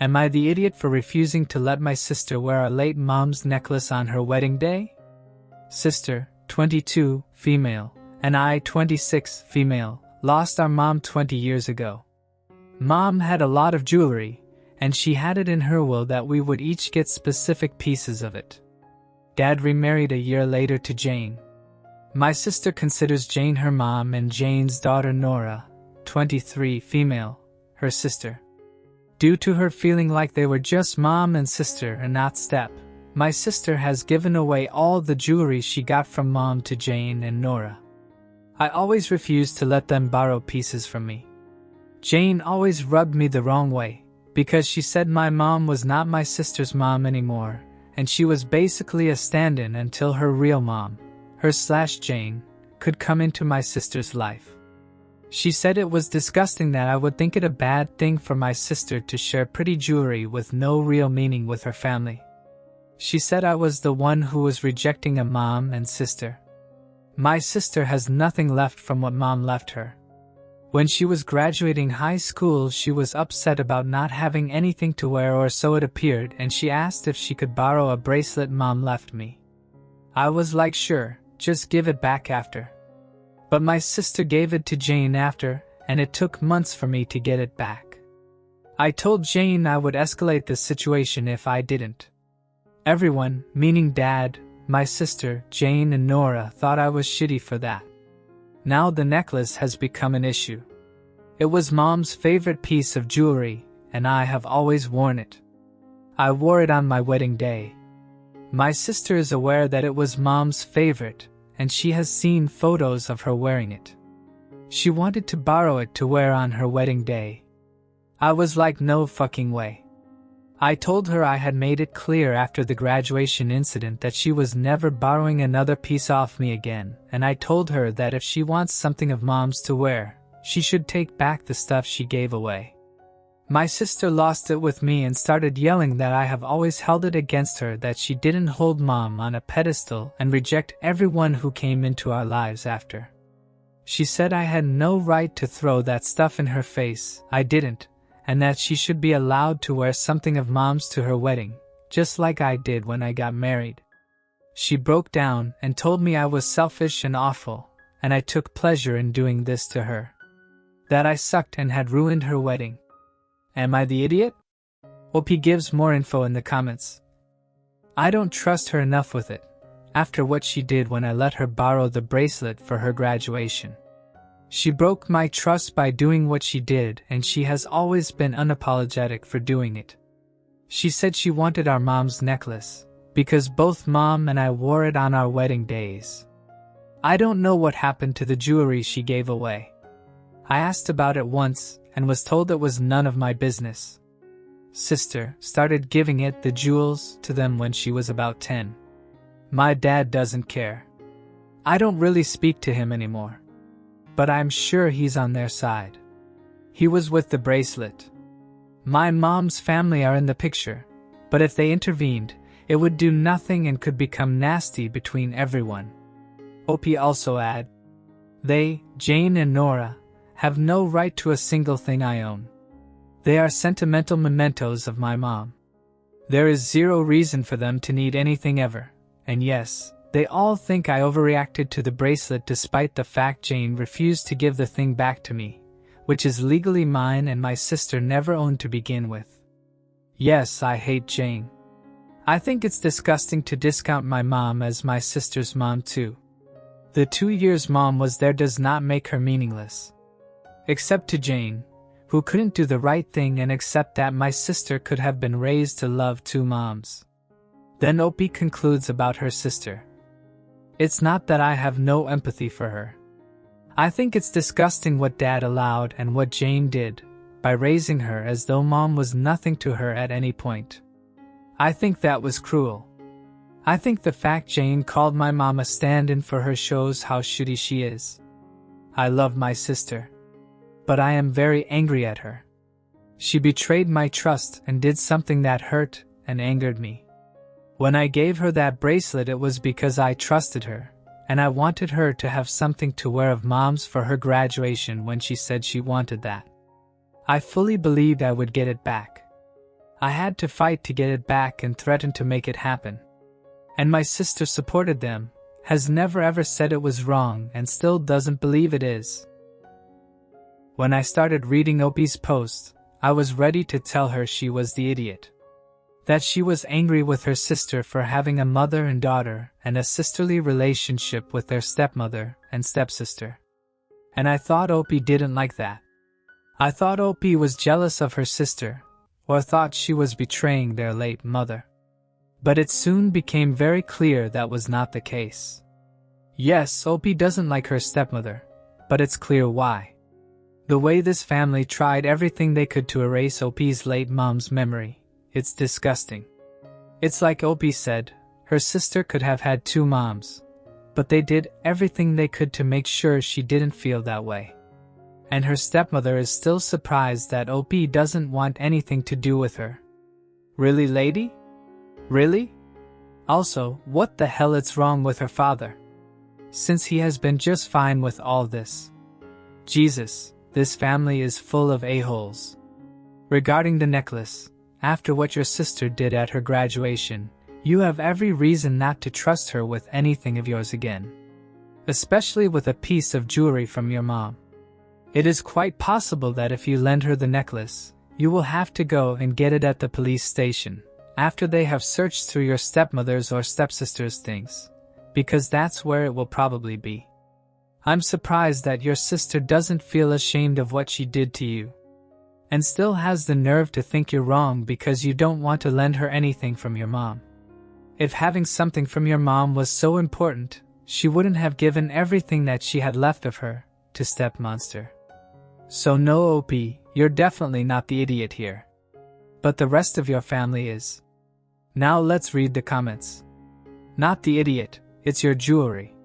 Am I the idiot for refusing to let my sister wear our late mom's necklace on her wedding day? Sister, 22, female, and I, 26, female, lost our mom 20 years ago. Mom had a lot of jewelry, and she had it in her will that we would each get specific pieces of it. Dad remarried a year later to Jane. My sister considers Jane her mom and Jane's daughter Nora, 23, female, her sister. Due to her feeling like they were just mom and sister and not step, my sister has given away all the jewelry she got from mom to Jane and Nora. I always refused to let them borrow pieces from me. Jane always rubbed me the wrong way, because she said my mom was not my sister's mom anymore, and she was basically a stand-in until her real mom, her/Jane, could come into my sister's life. She said it was disgusting that I would think it a bad thing for my sister to share pretty jewelry with no real meaning with her family. She said I was the one who was rejecting a mom and sister. My sister has nothing left from what mom left her. When she was graduating high school, she was upset about not having anything to wear, or so it appeared, and she asked if she could borrow a bracelet mom left me. I was like, sure, just give it back after. But my sister gave it to Jane after, and it took months for me to get it back. I told Jane I would escalate the situation if I didn't. Everyone, meaning Dad, my sister, Jane and Nora, thought I was shitty for that. Now the necklace has become an issue. It was Mom's favorite piece of jewelry, and I have always worn it. I wore it on my wedding day. My sister is aware that it was Mom's favorite, and she has seen photos of her wearing it. She wanted to borrow it to wear on her wedding day. I was like, no fucking way. I told her I had made it clear after the graduation incident that she was never borrowing another piece off me again, and I told her that if she wants something of Mom's to wear, she should take back the stuff she gave away. My sister lost it with me and started yelling that I have always held it against her, that she didn't hold Mom on a pedestal and reject everyone who came into our lives after. She said I had no right to throw that stuff in her face. I didn't. And that she should be allowed to wear something of Mom's to her wedding, just like I did when I got married. She broke down and told me I was selfish and awful, and I took pleasure in doing this to her. That I sucked and had ruined her wedding. Am I the idiot? OP gives more info in the comments. I don't trust her enough with it, after what she did when I let her borrow the bracelet for her graduation. She broke my trust by doing what she did, and she has always been unapologetic for doing it. She said she wanted our mom's necklace, because both Mom and I wore it on our wedding days. I don't know what happened to the jewelry she gave away. I asked about it once, and was told it was none of my business. Sister started giving it the jewels to them when she was about 10. My dad doesn't care. I don't really speak to him anymore. But I'm sure he's on their side. He was with the bracelet. My mom's family are in the picture, but if they intervened, it would do nothing and could become nasty between everyone. OP also add, they, Jane and Nora, have no right to a single thing I own. They are sentimental mementos of my mom. There is zero reason for them to need anything ever, and yes, they all think I overreacted to the bracelet despite the fact Jane refused to give the thing back to me, which is legally mine and my sister never owned to begin with. Yes, I hate Jane. I think it's disgusting to discount my mom as my sister's mom too. The 2 years Mom was there does not make her meaningless. Except to Jane, who couldn't do the right thing and accept that my sister could have been raised to love 2 moms. Then OP concludes about her sister. It's not that I have no empathy for her. I think it's disgusting what Dad allowed and what Jane did, by raising her as though Mom was nothing to her at any point. I think that was cruel. I think the fact Jane called my mom a stand-in for her shows how shitty she is. I love my sister. But I am very angry at her. She betrayed my trust and did something that hurt and angered me. When I gave her that bracelet, it was because I trusted her, and I wanted her to have something to wear of Mom's for her graduation when she said she wanted that. I fully believed I would get it back. I had to fight to get it back and threatened to make it happen. And my sister supported them, has never ever said it was wrong and still doesn't believe it is. When I started reading Opie's post, I was ready to tell her she was the idiot. That she was angry with her sister for having a mother and daughter and a sisterly relationship with their stepmother and stepsister. And I thought Opie didn't like that. I thought Opie was jealous of her sister, or thought she was betraying their late mother. But it soon became very clear that was not the case. Yes, Opie doesn't like her stepmother, but it's clear why. The way this family tried everything they could to erase Opie's late mom's memory, it's disgusting. It's like Opie said, her sister could have had 2 moms, but they did everything they could to make sure she didn't feel that way. And her stepmother is still surprised that Opie doesn't want anything to do with her. Really, lady? Really? Also, what the hell is wrong with her father? Since he has been just fine with all this. Jesus, this family is full of a-holes. Regarding the necklace, after what your sister did at her graduation, you have every reason not to trust her with anything of yours again. Especially with a piece of jewelry from your mom. It is quite possible that if you lend her the necklace, you will have to go and get it at the police station, after they have searched through your stepmother's or stepsister's things, because that's where it will probably be. I'm surprised that your sister doesn't feel ashamed of what she did to you, and still has the nerve to think you're wrong because you don't want to lend her anything from your mom. If having something from your mom was so important, she wouldn't have given everything that she had left of her to Stepmonster. So no, OP, you're definitely not the idiot here. But the rest of your family is. Now let's read the comments. Not the idiot, it's your jewelry.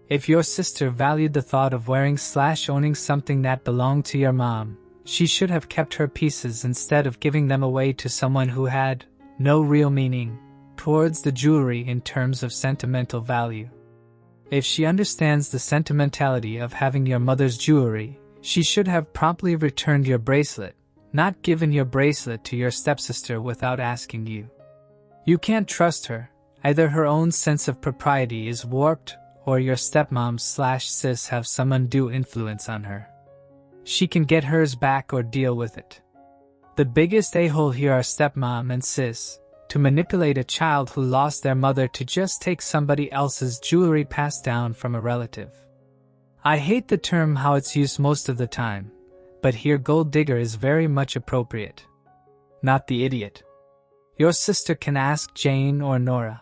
If your sister valued the thought of wearing/owning something that belonged to your mom, she should have kept her pieces instead of giving them away to someone who had no real meaning towards the jewelry in terms of sentimental value. If she understands the sentimentality of having your mother's jewelry, she should have promptly returned your bracelet, not given your bracelet to your stepsister without asking you. You can't trust her, either her own sense of propriety is warped or your stepmom/sis have some undue influence on her. She can get hers back or deal with it. The biggest a-hole here are stepmom and sis, to manipulate a child who lost their mother to just take somebody else's jewelry passed down from a relative. I hate the term how it's used most of the time, but here gold digger is very much appropriate. Not the idiot. Your sister can ask Jane or Nora.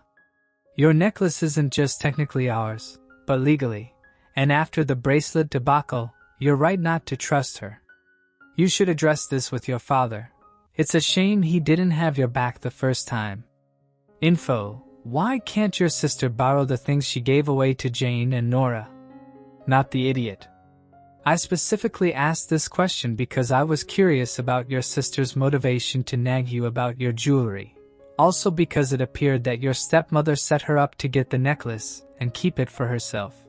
Your necklace isn't just technically ours, but legally, and after the bracelet debacle, you're right not to trust her. You should address this with your father. It's a shame he didn't have your back the first time. Info: why can't your sister borrow the things she gave away to Jane and Nora? Not the idiot. I specifically asked this question because I was curious about your sister's motivation to nag you about your jewelry. Also because it appeared that your stepmother set her up to get the necklace and keep it for herself.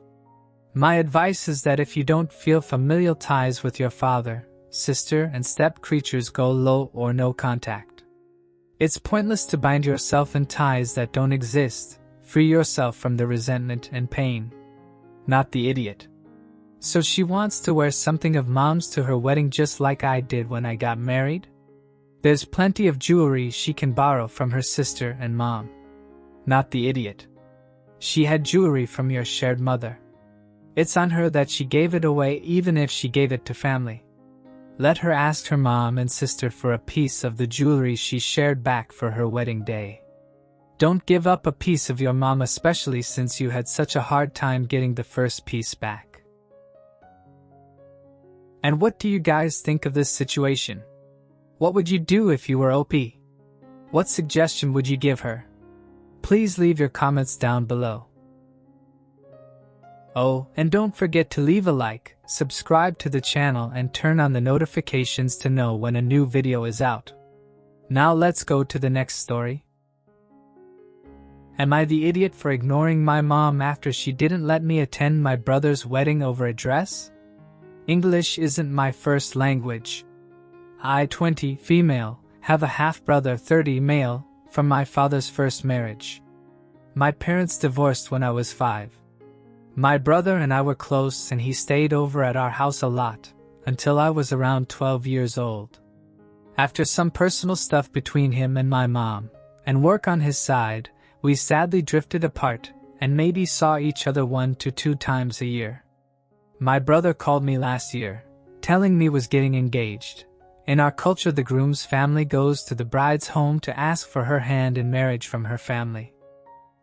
My advice is that if you don't feel familial ties with your father, sister and step creatures, go low or no contact. It's pointless to bind yourself in ties that don't exist. Free yourself from the resentment and pain. Not the idiot. So she wants to wear something of mom's to her wedding just like I did when I got married? There's plenty of jewelry she can borrow from her sister and mom. Not the idiot. She had jewelry from your shared mother. It's on her that she gave it away even if she gave it to family. Let her ask her mom and sister for a piece of the jewelry she shared back for her wedding day. Don't give up a piece of your mom, especially since you had such a hard time getting the first piece back. And what do you guys think of this situation? What would you do if you were OP? What suggestion would you give her? Please leave your comments down below. Oh, and don't forget to leave a like, subscribe to the channel and turn on the notifications to know when a new video is out. Now let's go to the next story. Am I the idiot for ignoring my mom after she didn't let me attend my brother's wedding over a dress? English isn't my first language. I, 20, female, Have a half-brother, 30, male, from my father's first marriage. My parents divorced when I was 5. My brother and I were close and he stayed over at our house a lot, until I was around 12 years old. After some personal stuff between him and my mom, and work on his side, we sadly drifted apart, and maybe saw each other 1 to 2 times a year. My brother called me last year, telling me was getting engaged. In our culture, the groom's family goes to the bride's home to ask for her hand in marriage from her family.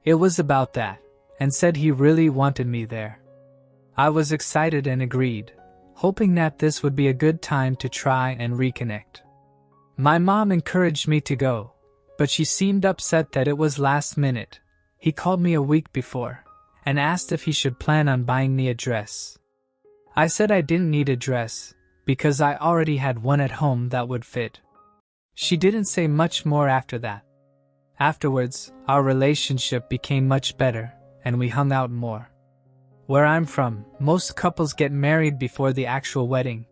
It was about that, and said he really wanted me there. I was excited and agreed, hoping that this would be a good time to try and reconnect. My mom encouraged me to go, but she seemed upset that it was last minute. He called me a week before, and asked if he should plan on buying me a dress. I said I didn't need a dress, because I already had one at home that would fit. She didn't say much more after that. Afterwards, our relationship became much better, and we hung out more. Where I'm from, most couples get married before the actual wedding.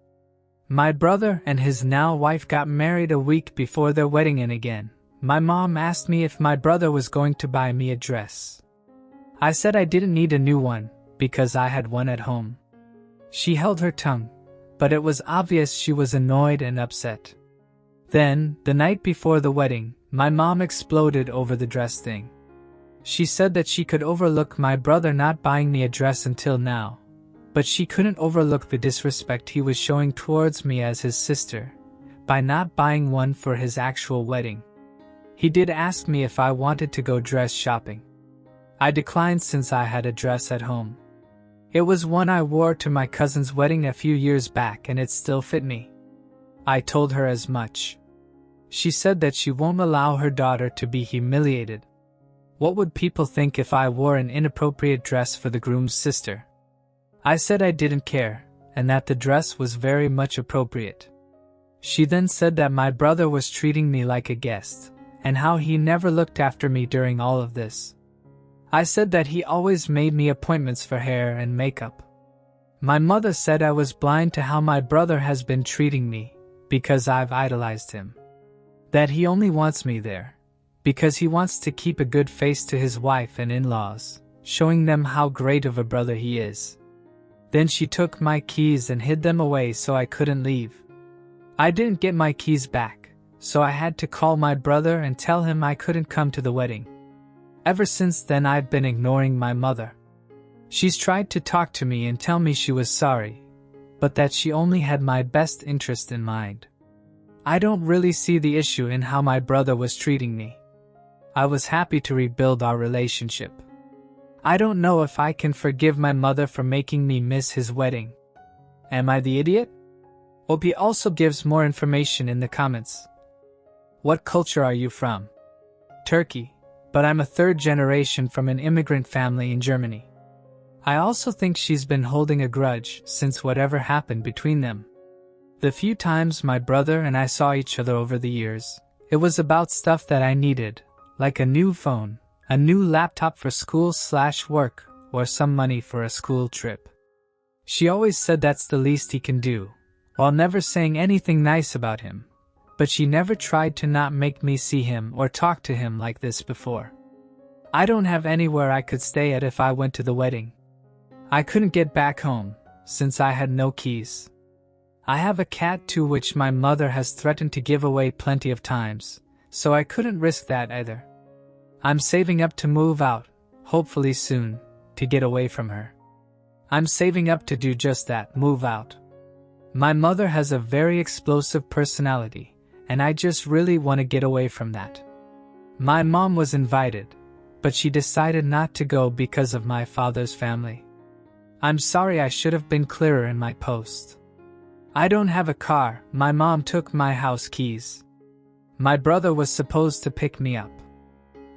My brother and his now wife got married a week before their wedding, and again, my mom asked me if my brother was going to buy me a dress. I said I didn't need a new one, because I had one at home. She held her tongue, but it was obvious she was annoyed and upset. Then, the night before the wedding, my mom exploded over the dress thing. She said that she could overlook my brother not buying me a dress until now, but she couldn't overlook the disrespect he was showing towards me as his sister, by not buying one for his actual wedding. He did ask me if I wanted to go dress shopping. I declined since I had a dress at home. It was one I wore to my cousin's wedding a few years back and it still fit me. I told her as much. She said that she won't allow her daughter to be humiliated. What would people think if I wore an inappropriate dress for the groom's sister? I said I didn't care, and that the dress was very much appropriate. She then said that my brother was treating me like a guest, and how he never looked after me during all of this. I said that he always made me appointments for hair and makeup. My mother said I was blind to how my brother has been treating me, because I've idolized him. That he only wants me there, because he wants to keep a good face to his wife and in-laws, showing them how great of a brother he is. Then she took my keys and hid them away so I couldn't leave. I didn't get my keys back, so I had to call my brother and tell him I couldn't come to the wedding. Ever since then I've been ignoring my mother. She's tried to talk to me and tell me she was sorry, but that she only had my best interest in mind. I don't really see the issue in how my brother was treating me. I was happy to rebuild our relationship. I don't know if I can forgive my mother for making me miss his wedding. Am I the idiot? Opie also gives more information in the comments. What culture are you from? Turkey, but I'm a third generation from an immigrant family in Germany. I also think she's been holding a grudge since whatever happened between them. The few times my brother and I saw each other over the years, it was about stuff that I needed, like a new phone, a new laptop for school/work, or some money for a school trip. She always said that's the least he can do, while never saying anything nice about him, but she never tried to not make me see him or talk to him like this before. I don't have anywhere I could stay at if I went to the wedding. I couldn't get back home, since I had no keys. I have a cat too which my mother has threatened to give away plenty of times, so I couldn't risk that either. I'm saving up to move out, hopefully soon, to get away from her. I'm saving up to do just that, move out. My mother has a very explosive personality, and I just really want to get away from that. My mom was invited, but she decided not to go because of my father's family. I'm sorry, I should have been clearer in my post. I don't have a car, my mom took my house keys. My brother was supposed to pick me up.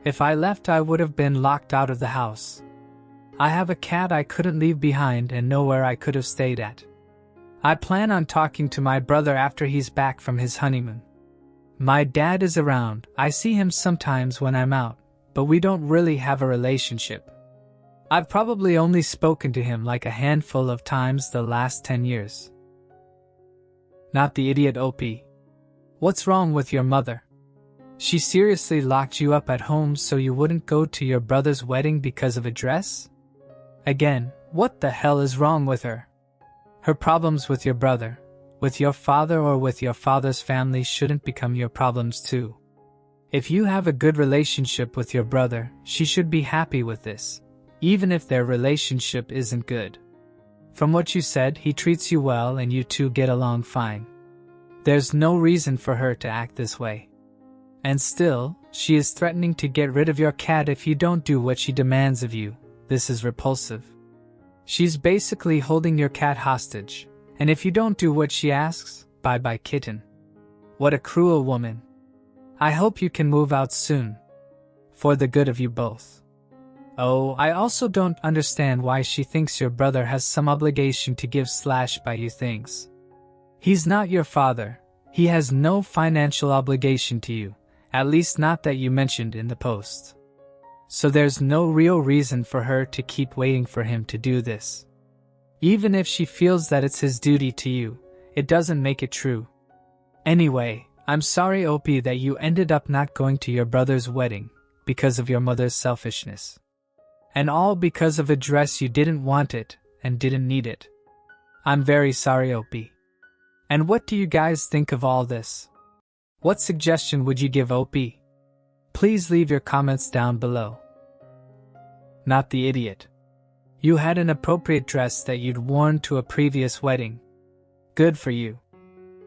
If I left I would have been locked out of the house. I have a cat I couldn't leave behind and nowhere I could have stayed at. I plan on talking to my brother after he's back from his honeymoon. My dad is around, I see him sometimes when I'm out, but we don't really have a relationship. I've probably only spoken to him like a handful of times the last 10 years. Not the idiot OP. What's wrong with your mother? She seriously locked you up at home so you wouldn't go to your brother's wedding because of a dress? Again, what the hell is wrong with her? Her problems with your brother, with your father or with your father's family shouldn't become your problems too. If you have a good relationship with your brother, she should be happy with this, even if their relationship isn't good. From what you said, he treats you well and you two get along fine. There's no reason for her to act this way. And still, she is threatening to get rid of your cat if you don't do what she demands of you. This is repulsive. She's basically holding your cat hostage, and if you don't do what she asks, bye-bye kitten. What a cruel woman. I hope you can move out soon. For the good of you both. Oh, I also don't understand why she thinks your brother has some obligation to give/buy you things. He's not your father. He has no financial obligation to you, at least not that you mentioned in the post. So there's no real reason for her to keep waiting for him to do this. Even if she feels that it's his duty to you, it doesn't make it true. Anyway, I'm sorry OP that you ended up not going to your brother's wedding because of your mother's selfishness. And all because of a dress you didn't want it and didn't need it. I'm very sorry OP. And what do you guys think of all this? What suggestion would you give OP? Please leave your comments down below. Not the idiot. You had an appropriate dress that you'd worn to a previous wedding. Good for you.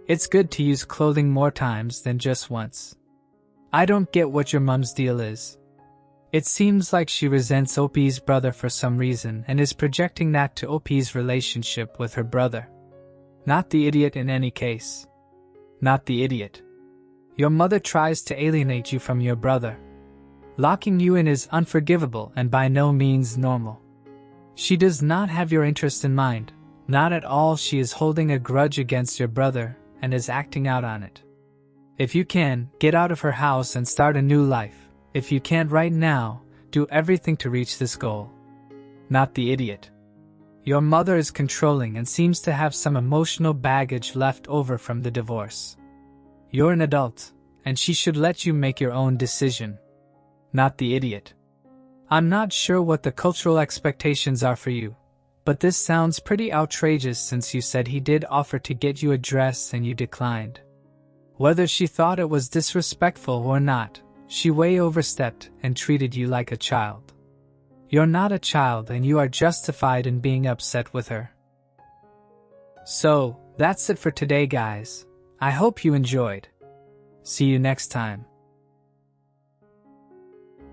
It's good to use clothing more times than just once. I don't get what your mom's deal is. It seems like she resents OP's brother for some reason and is projecting that to OP's relationship with her brother. Not the idiot in any case. Not the idiot. Your mother tries to alienate you from your brother. Locking you in is unforgivable and by no means normal. She does not have your interest in mind, not at all. She is holding a grudge against your brother and is acting out on it. If you can, get out of her house and start a new life. If you can't right now, do everything to reach this goal. Not the idiot. Your mother is controlling and seems to have some emotional baggage left over from the divorce. You're an adult, and she should let you make your own decision. Not the idiot. I'm not sure what the cultural expectations are for you, but this sounds pretty outrageous since you said he did offer to get you a dress and you declined. Whether she thought it was disrespectful or not, she way overstepped and treated you like a child. You're not a child and you are justified in being upset with her. So, that's it for today guys. I hope you enjoyed. See you next time.